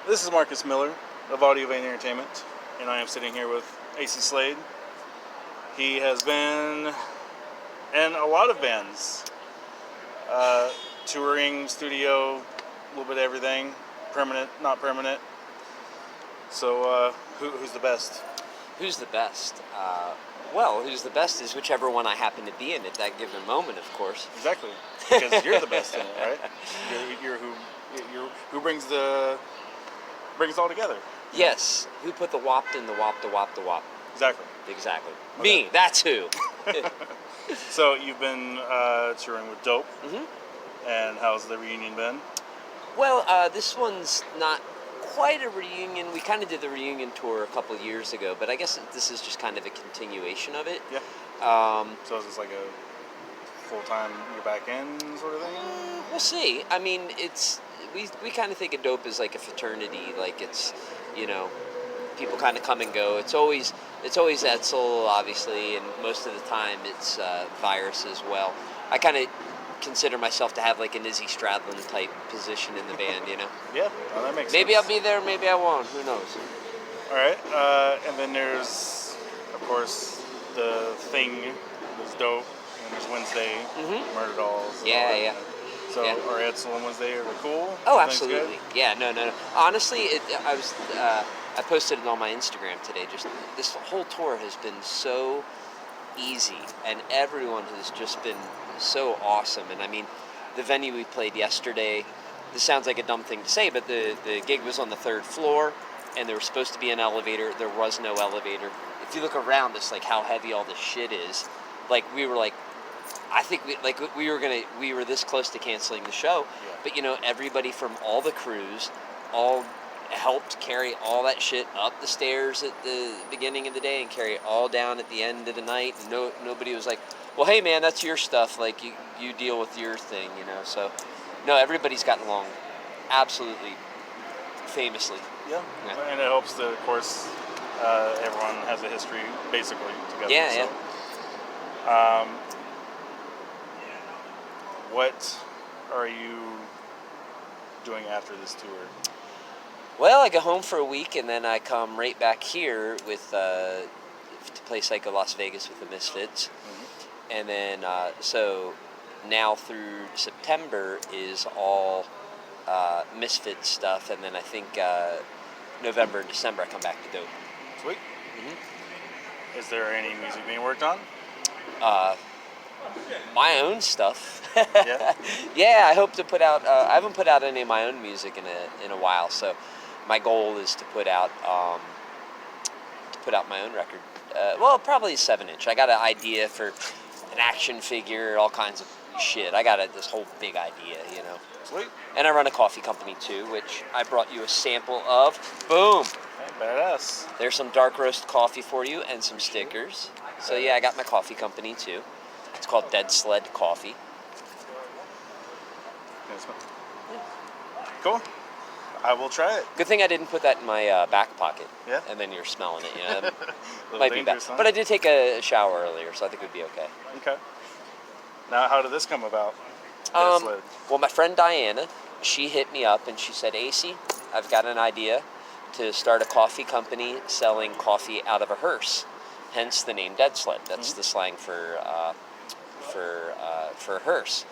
This is Marcus Miller of Audio Vein Entertainment, and I am sitting here with Acey Slade. He has been in a lot of bands, touring, studio, a little bit of everything, permanent, not permanent. So, who's the best? Who's the best? Well, who's the best is whichever one I happen to be in at that given moment, of course. Exactly, because you're the best in it, right? You're who brings it all together. Yes, who put the wop in the wop, the wop, the wop. Exactly. Okay. Me, that's who. So you've been touring with Dope, Mm-hmm. and how's the reunion been? Well, this one's not quite a reunion. We kind of did the reunion tour a couple years ago, but I guess this is just kind of a continuation of it. Yeah. So is this like a full-time, you're back in sort of thing? We'll see. I mean, we kind of think of Dope as like a fraternity. Like it's, people kind of come and go. It's always Etzel, obviously, and most of the time it's Virus as well. I kind of consider myself to have like an Izzy Stradlin type position in the band, Yeah, well, that makes Maybe sense. I'll be there, maybe I won't. Who knows? All right, and then there's, of course, the Thing. There's Dope, and there's Wednesday, Murderdolls. Yeah. So, Yeah. are Etzel and Wednesday, are they cool? Oh, Everything's absolutely. good? Yeah, no. Honestly, I posted it on my Instagram today. Just this whole tour has been so easy, and everyone has just been so awesome. And I mean, the venue we played yesterday, this sounds like a dumb thing to say, but the gig was on the 3rd floor, and there was supposed to be an elevator. There was no elevator. If you look around, it's like how heavy all this shit is. Like we were like, I think we were this close to canceling the show, Yeah. but everybody from all the crews all helped carry all that shit up the stairs at the beginning of the day and carry it all down at the end of the night. And nobody was like, well, hey man, that's your stuff. Like you deal with your thing, So no, everybody's gotten along absolutely famously. Yeah, and it helps that, of course, everyone has a history basically together. Yeah. What are you doing after this tour? Well, I go home for a week, and then I come right back here with to play Psycho Las Vegas with the Misfits. Mm-hmm. And then, so now through September is all Misfits stuff, and then I think November and December I come back to Dope. Sweet. Mm-hmm. Is there any music being worked on? My own stuff. Yeah. Yeah, I hope to put out. I haven't put out any of my own music in a while, so my goal is to put out my own record. Well, probably a 7-inch. I got an idea for an action figure, all kinds of shit. I got this whole big idea, Sweet. And I run a coffee company too, which I brought you a sample of. Boom. Hey, badass. There's some dark roast coffee for you and some stickers. So yeah, I got my coffee company too. It's called Dead Sled Coffee. Cool. I will try it. Good thing I didn't put that in my back pocket. Yeah. And then you're smelling it. That A might be bad. dangerous, huh? But I did take a shower earlier, so I think it would be okay. Okay. Now, how did this come about? Dead Sled? Well, my friend Diana, she hit me up and she said, Acey, I've got an idea to start a coffee company selling coffee out of a hearse. Hence the name Dead Sled. That's the slang for a hearse.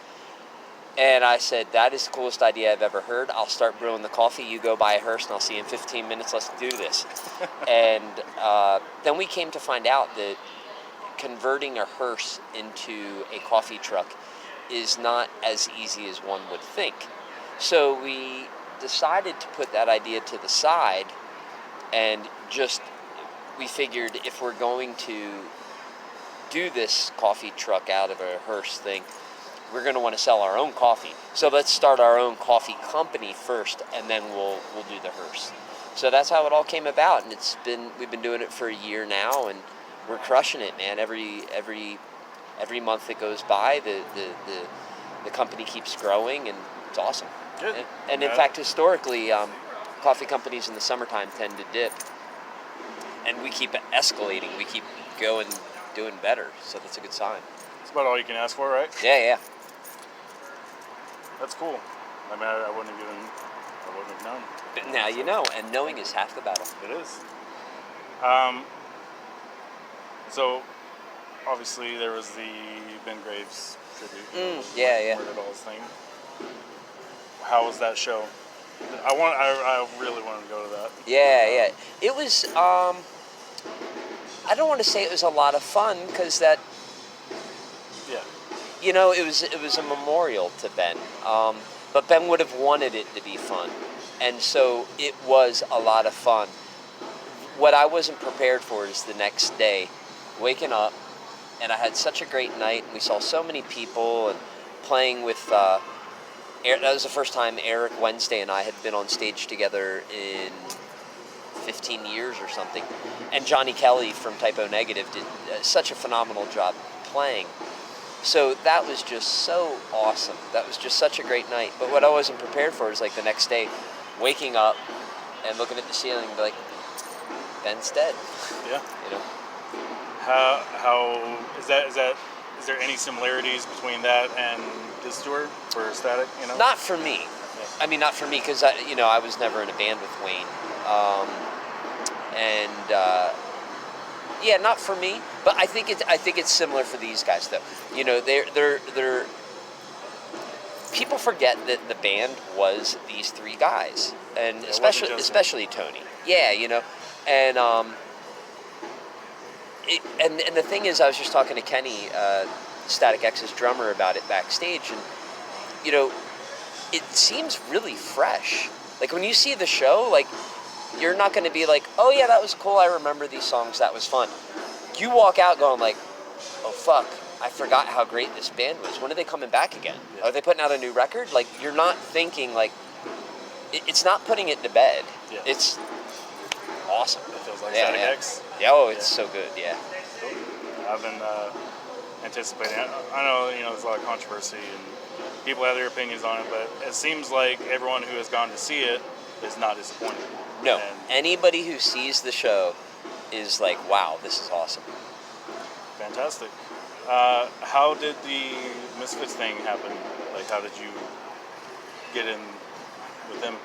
And I said, that is the coolest idea I've ever heard. I'll start brewing the coffee. You go buy a hearse, and I'll see you in 15 minutes. Let's do this. And then we came to find out that converting a hearse into a coffee truck is not as easy as one would think. So we decided to put that idea to the side, and we figured if we're going to do this coffee truck out of a hearse thing, we're going to want to sell our own coffee. So let's start our own coffee company first, and then we'll do the hearse. So that's how it all came about, and we've been doing it for a year now, and we're crushing it, man. Every month that goes by, the company keeps growing, and it's awesome. Good. And in fact, historically, coffee companies in the summertime tend to dip, and we keep escalating. We keep going, doing better. So that's a good sign. That's about all you can ask for, right? Yeah. That's cool. I mean, I wouldn't have known. But now you know, and knowing is half the battle. It is. So, obviously, there was the Ben Graves tribute. Yeah. Murderdolls thing. How was that show? I really wanted to go to that. Yeah. It was. I don't want to say it was a lot of fun because that. Yeah. You know, it was a memorial to Ben. But Ben would have wanted it to be fun, and so it was a lot of fun. What I wasn't prepared for is the next day, waking up, and I had such a great night. And we saw so many people and playing with. That was the first time Eric Wednesday and I had been on stage together in 15 years or something. And Johnny Kelly from Typo Negative did such a phenomenal job playing. So that was just so awesome. That was just such a great night. But what I wasn't prepared for is like the next day, waking up and looking at the ceiling and be like, Ben's dead. Yeah. You know. How is there any similarities between that and this tour for Static? You know. Not for me. Yeah. I mean, not for me because I was never in a band with Wayne. Yeah, not for me. But I think it's similar for these guys though. You know, they're people forget that the band was these three guys, and Yeah, especially Tony. Yeah, you know, and and the thing is, I was just talking to Kenny, Static X's drummer, about it backstage, and you know, it seems really fresh. Like when you see the show, like you're not going to be like, oh yeah, that was cool. I remember these songs. That was fun. You walk out going like, oh fuck, I forgot how great this band was. When are they coming back again? Yeah. Are they putting out a new record? Like you're not thinking like, it's not putting it to bed. Yeah. It's awesome. It feels like Yeah, Static yeah. X. Yeah, oh, it's so good. Yeah. Cool. I've been anticipating it. I know, there's a lot of controversy and people have their opinions on it, but it seems like everyone who has gone to see it is not disappointed. No, And anybody who sees the show is like, wow, this is awesome. fantastic. How did the Misfits thing happen? Like, how did you get in with them?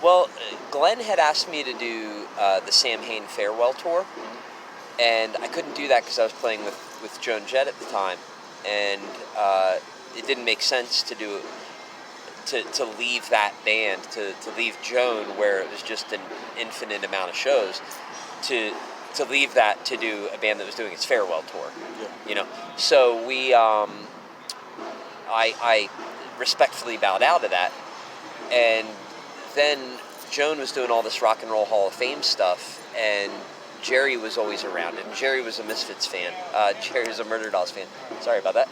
Well, Glenn had asked me to do the Sam Hain farewell tour, and I couldn't do that because I was playing with Joan Jett at the time, and it didn't make sense to do to leave that band, to leave Joan where it was just an infinite amount of shows, to leave that to do a band that was doing its farewell tour. Yeah. You know, so we I respectfully bowed out of that, and then Joan was doing all this Rock and Roll Hall of Fame stuff, and Jerry was always around, and Jerry was a Misfits fan. Jerry was a Murderdolls fan. Sorry about that.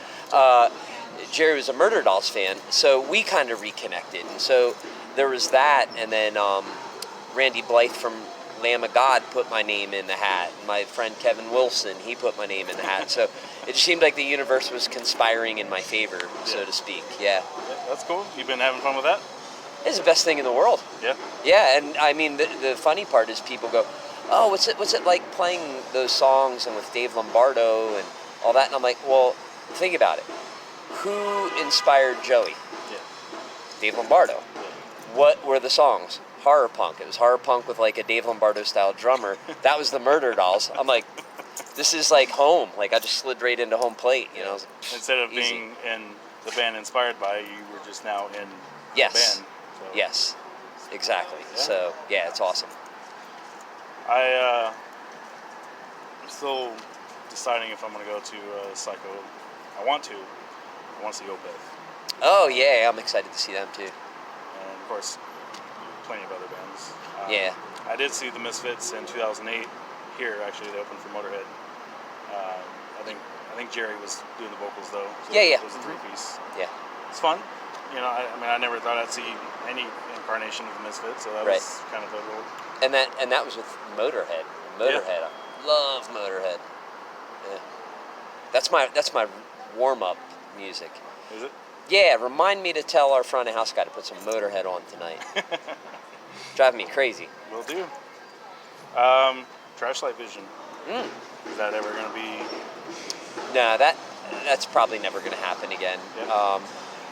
Jerry was a Murderdolls fan, so we kind of reconnected, and so there was that, and then Randy Blythe from Lamb of God put my name in the hat. My friend Kevin Wilson, he put my name in the hat. So it just seemed like the universe was conspiring in my favor, so to speak. Yeah. That's cool. You've been having fun with that? It's the best thing in the world. Yeah. Yeah, and I mean, the funny part is people go, oh, what's it like playing those songs and with Dave Lombardo and all that? And I'm like, well, think about it. Who inspired Joey? Yeah. Dave Lombardo. Yeah. What were the songs? Horror punk. It was horror punk with like a Dave Lombardo style drummer. That was the Murderdolls. I'm like, this is like home. Like I just slid right into home plate. You know. Instead of easy. being in the band inspired by, you were just now in Yes. the band. So. Yes. Exactly. Yeah. So yeah, it's awesome. I'm still deciding if I'm going to go to Psycho. I want to see Opeth. Oh yeah, I'm excited to see them too. And of course, plenty of other bands. Yeah. I did see the Misfits in 2008 here. Actually, they opened for Motorhead. I think Jerry was doing the vocals though. So Yeah. It was a three-piece. Yeah. It's fun. I mean, I never thought I'd see any incarnation of the Misfits, so that Right. was kind of a little. And that was with Motorhead. Motorhead. Yeah. I love Motorhead. Yeah. That's my warm up music. Is it? Yeah, remind me to tell our front of house guy to put some Motorhead on tonight. Driving me crazy. Will do. Trash Light Vision. Is that ever going to be? No, that's probably never going to happen again. Yeah.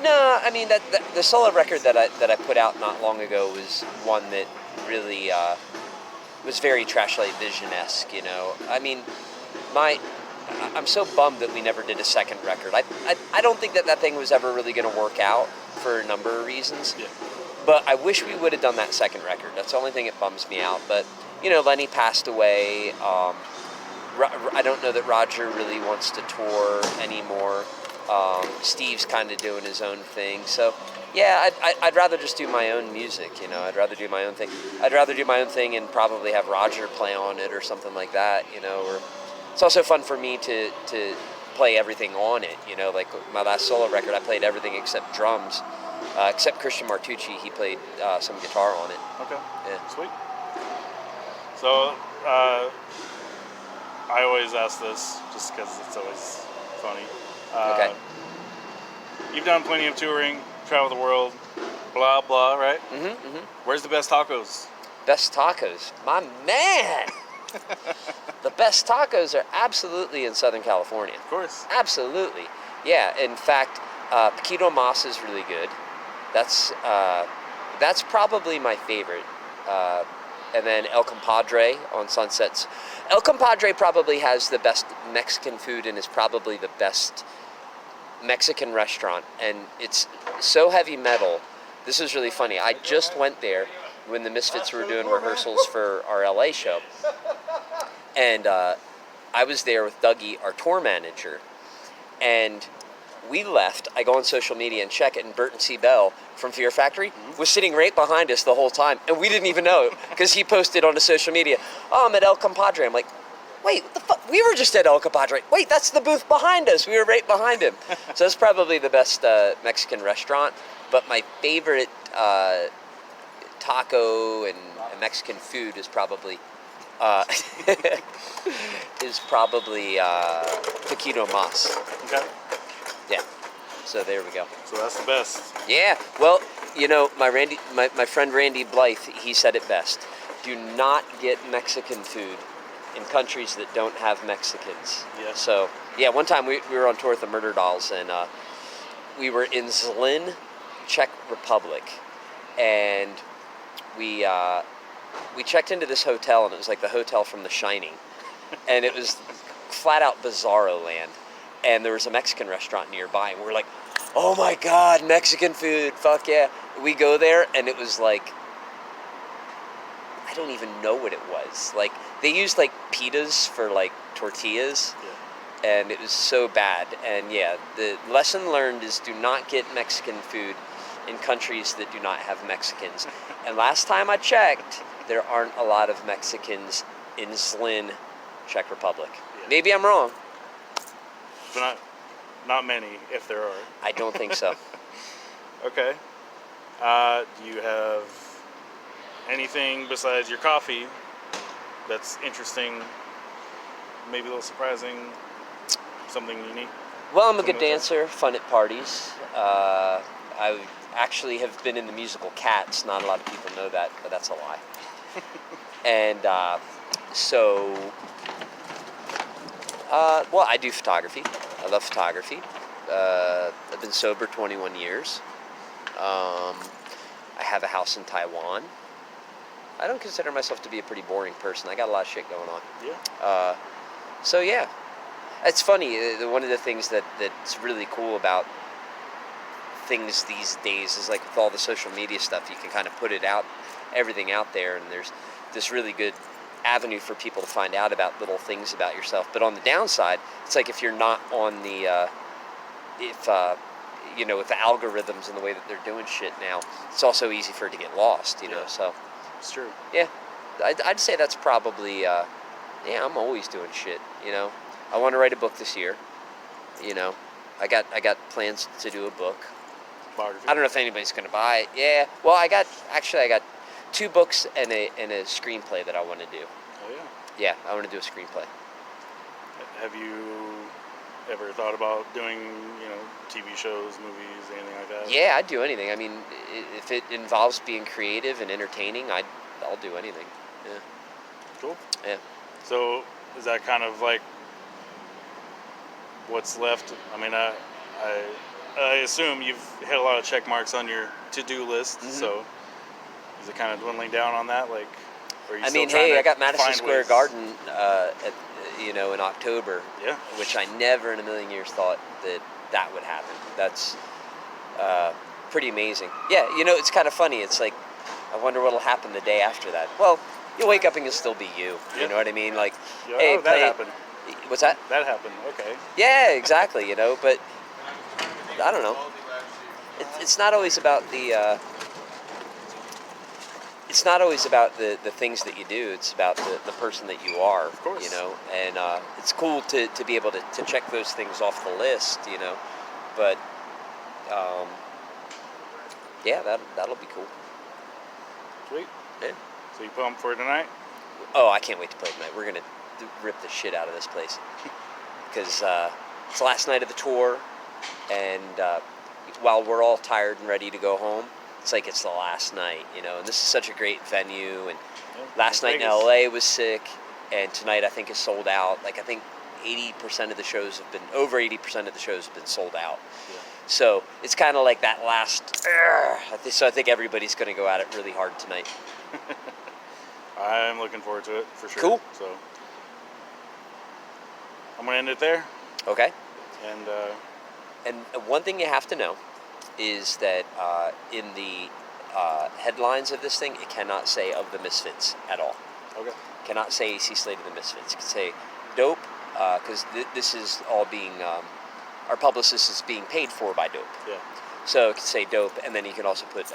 No, I mean the solo record that I put out not long ago was one that really was very Trash Light Vision-esque. You know, I mean, I'm so bummed that we never did a second record. I don't think that thing was ever really going to work out for a number of reasons. Yeah. But I wish we would have done that second record. That's the only thing that bums me out. But you know, Lenny passed away. I don't know that Roger really wants to tour anymore. Steve's kind of doing his own thing. So, yeah, I'd rather just do my own music, you know. I'd rather do my own thing. I'd rather do my own thing and probably have Roger play on it or something like that, you know. Or it's also fun for me to play everything on it, you know. Like my last solo record, I played everything except drums. Except Christian Martucci, he played some guitar on it. Okay. Yeah. Sweet. So, I always ask this just because it's always funny. Okay. You've done plenty of touring, travel the world, blah, blah, right? Mm-hmm. Where's the best tacos? Best tacos. My man! The best tacos are absolutely in Southern California. Of course. Absolutely. Yeah, in fact, Paquito Mas is really good. That's probably my favorite. And then El Compadre on Sunsets. El Compadre probably has the best Mexican food and is probably the best Mexican restaurant. And it's so heavy metal. This is really funny. I just went there when the Misfits were doing rehearsals for our LA show. And I was there with Dougie, our tour manager. And we left. I go on social media and check it, and Burton C. Bell from Fear Factory was sitting right behind us the whole time, and we didn't even know it because he posted on the social media, "Oh, I'm at El Compadre." I'm like, "Wait, what the fuck? We were just at El Compadre. Wait, that's the booth behind us. We were right behind him." So that's probably the best Mexican restaurant. But my favorite taco and Mexican food is probably Paquito Mas. Okay. Yeah. So there we go. So that's the best. Yeah. Well, you know, my friend Randy Blythe, he said it best. Do not get Mexican food in countries that don't have Mexicans. Yes. So, yeah, one time we were on tour with the Murderdolls, and we were in Zlin, Czech Republic, and we checked into this hotel, and it was like the hotel from The Shining, and it was flat out bizarro land. And there was a Mexican restaurant nearby, and we were like, "Oh my God, Mexican food, fuck yeah." We go there, and it was like, I don't even know what it was. Like, they used like pitas for like tortillas, and it was so bad. And yeah, the lesson learned is do not get Mexican food in countries that do not have Mexicans. And last time I checked, there aren't a lot of Mexicans in Zlin, Czech Republic. Yeah. Maybe I'm wrong. But not many, if there are. I don't think so. Okay. Do you have anything besides your coffee that's interesting, maybe a little surprising, something unique? Well, I'm a good dancer, fun at parties. I actually have been in the musical Cats. Not a lot of people know that, but that's a lie. And well, I do photography. I love photography. I've been sober 21 years. I have a house in Taiwan. I don't consider myself to be a pretty boring person. I got a lot of shit going on. Yeah. So yeah, it's funny. One of the things that's really cool about things these days is like with all the social media stuff, you can kind of put everything out there, and there's this really good avenue for people to find out about little things about yourself. But on the downside, it's like if you're not on the with the algorithms and the way that they're doing shit now, it's also easy for it to get lost, you know. So it's true. Yeah, I'd say that's probably I'm always doing shit, you know. I want to write a book this year, you know. I got plans to do a book. Biography. I don't know if anybody's going to buy it. Yeah. Well, I got 2 books and a screenplay that I want to do. Oh yeah. Yeah, I want to do a screenplay. Have you ever thought about doing, TV shows, movies, anything like that? Yeah, I'd do anything. I mean, if it involves being creative and entertaining, I'll do anything. Yeah. Cool. Yeah. So is that kind of like what's left? I mean, I assume you've hit a lot of check marks on your to-do list. Mm-hmm. So is it kind of dwindling down on that? Like, are you I still mean, trying hey, to I got Madison find Square ways? Garden, in October. Yeah. Which I never in a million years thought that would happen. That's pretty amazing. Yeah, it's kind of funny. It's like, I wonder what'll happen the day after that. Well, you'll wake up and you'll still be you. Yeah. You know what I mean? Like, Yeah, hey, that happened. What's that? That happened. Okay. Yeah, exactly. But I don't know. It's not always about the. It's not always about the things that you do. It's about the person that you are. Of course. And it's cool to be able to check those things off the list. But yeah, that'll be cool. Sweet. Yeah. So you pumped for tonight? Oh, I can't wait to play tonight. We're gonna rip the shit out of this place because it's the last night of the tour, and while we're all tired and ready to go home, it's like it's the last night, And this is such a great venue. And last night in LA was sick, and tonight I think is sold out. Like I think 80% of the shows have been sold out. Yeah. So it's kind of like that last. So I think everybody's going to go at it really hard tonight. I'm looking forward to it for sure. Cool. So I'm gonna end it there. Okay. And And one thing you have to know is that in the headlines of this thing, it cannot say of the Misfits at all. okay. Cannot say Acey Slade of the Misfits. It can say Dope, because this is all being, our publicist is being paid for by Dope. Yeah. So it can say Dope, and then you can also put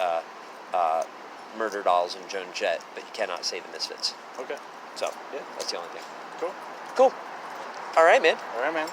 Murderdolls and Joan Jett, but you cannot say the Misfits. Okay. So, yeah, that's the only thing. Cool. Cool. All right, man. All right, man.